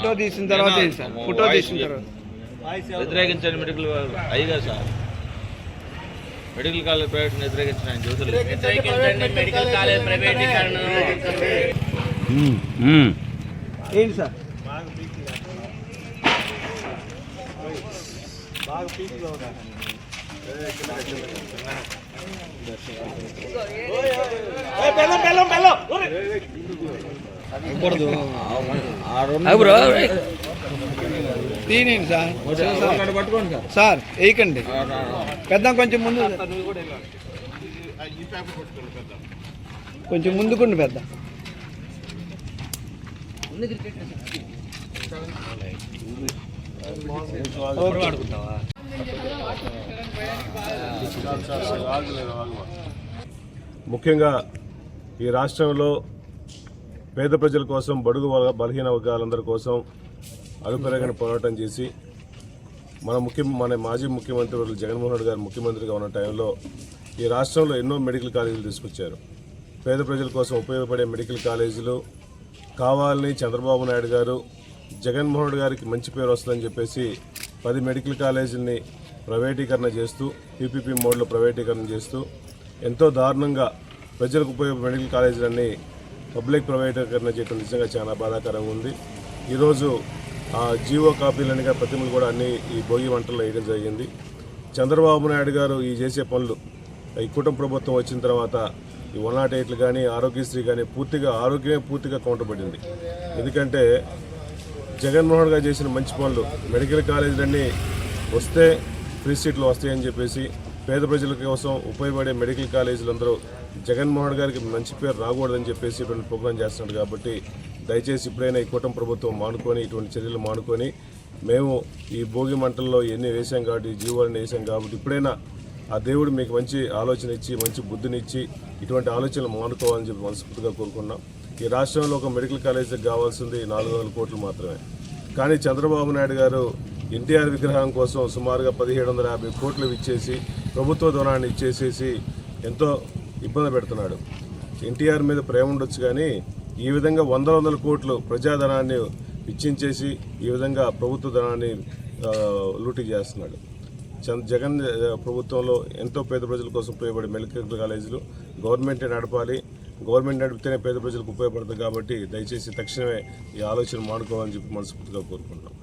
Photo తీసిన తర్వాత photo తీసిన తర్వాత వ్యతిరేకించండి మెడికల్ అయ్యగా సార్ మెడికల్ కాలేజ్ ప్రైవేట్ వ్యతిరేకించిన ఆయన జ్యోతులు మెడికల్ కాలేజ్ ప్రైవేటీకరణ ఏంటి సార్ తీయండి సార్ సార్ వేయకండి పెద్ద కొంచెం ముందు కొంచెం ముందుకుండి పెద్ద ముఖ్యంగా ఈ రాష్ట్రంలో పేద ప్రజల కోసం బడుగు బలహీన వర్గాలందరి కోసం అలుపెరగని పోరాటం చేసి మన మాజీ ముఖ్యమంత్రి జగన్మోహన్ రెడ్డి గారు ముఖ్యమంత్రిగా ఉన్న టైంలో ఈ రాష్ట్రంలో ఎన్నో మెడికల్ కాలేజీలు తీసుకొచ్చారు. పేద ప్రజల కోసం ఉపయోగపడే మెడికల్ కాలేజీలు కావాలని చంద్రబాబు నాయుడు గారు జగన్మోహన్ రెడ్డి గారికి మంచి పేరు వస్తుందని చెప్పేసి 10 మెడికల్ కాలేజీలని ప్రైవేటీకరణ చేస్తూ పీపీపీ మోడ్లో ప్రైవేటీకరణ చేస్తూ ఎంతో దారుణంగా ప్రజలకు ఉపయోగపడే మెడికల్ కాలేజీలన్నీ పబ్లిక్ ప్రైవేటీకరణ చేయడం నిజంగా చాలా బాధాకరంగా ఉంది. ఈరోజు ఆ జీవో కాపీలనిగా ప్రతిమలు కూడా అన్ని ఈ భోగి వంటల్లో వేయడం జరిగింది. చంద్రబాబు నాయుడు గారు ఈ చేసే పనులు ఈ కుటుంబ ప్రభుత్వం వచ్చిన తర్వాత ఈ 108 కానీ ఆరోగ్యశ్రీ కానీ ఆరోగ్యమే పూర్తిగా కౌంటబడింది. ఎందుకంటే జగన్మోహన్ గారు చేసిన మంచి పనులు మెడికల్ కాలేజీలన్నీ వస్తే ఫ్రీ సీట్లు వస్తాయని చెప్పేసి పేద ప్రజల కోసం ఉపయోగపడే మెడికల్ కాలేజీలందరూ జగన్మోహన్ గారికి మంచి పేరు రాకూడదని చెప్పేసి ఇటువంటి ప్రోగ్రాం చేస్తున్నారు. కాబట్టి దయచేసి ఇప్పుడైనా ఈ కుటుంబ ప్రభుత్వం మానుకొని ఇటువంటి చర్యలు మానుకొని మేము ఈ భోగి మంటల్లో ఎన్ని వేసాం కాబట్టి జీవాలని వేసాం కాబట్టి ఇప్పుడైనా ఆ దేవుడు మీకు మంచి ఆలోచన ఇచ్చి మంచి బుద్ధినిచ్చి ఇటువంటి ఆలోచనలు మానుకోవాలని చెప్పి మనస్ఫూర్తిగా కోరుకున్నాం. ఈ రాష్ట్రంలో ఒక మెడికల్ కాలేజీకి కావాల్సింది 400 కోట్లు మాత్రమే. కానీ చంద్రబాబు నాయుడు గారు ఎన్టీఆర్ విగ్రహం కోసం సుమారుగా 1750 కోట్లు ఇచ్చేసి ప్రభుత్వ ధనాన్ని ఇచ్చేసేసి ఎంతో ఇబ్బంది పెడుతున్నాడు. ఎన్టీఆర్ మీద ప్రేమ ఉండొచ్చు కానీ ఈ విధంగా వందల కోట్లు ప్రజాధనాన్ని ఇచ్చించేసి ఈ విధంగా ప్రభుత్వ ధనాన్ని లూటీ చేస్తున్నాడు. జగన్ ప్రభుత్వంలో ఎంతో పేద ప్రజల కోసం ఉపయోగపడే మెడికల్ కాలేజీలు గవర్నమెంటే నడపాలి. గవర్నమెంట్ నడిపితేనే పేద ప్రజలకు ఉపయోగపడుతుంది. కాబట్టి దయచేసి తక్షణమే ఈ ఆలోచన మానుకోవాలని చెప్పి మనస్ఫూర్తిగా కోరుకుంటున్నాం.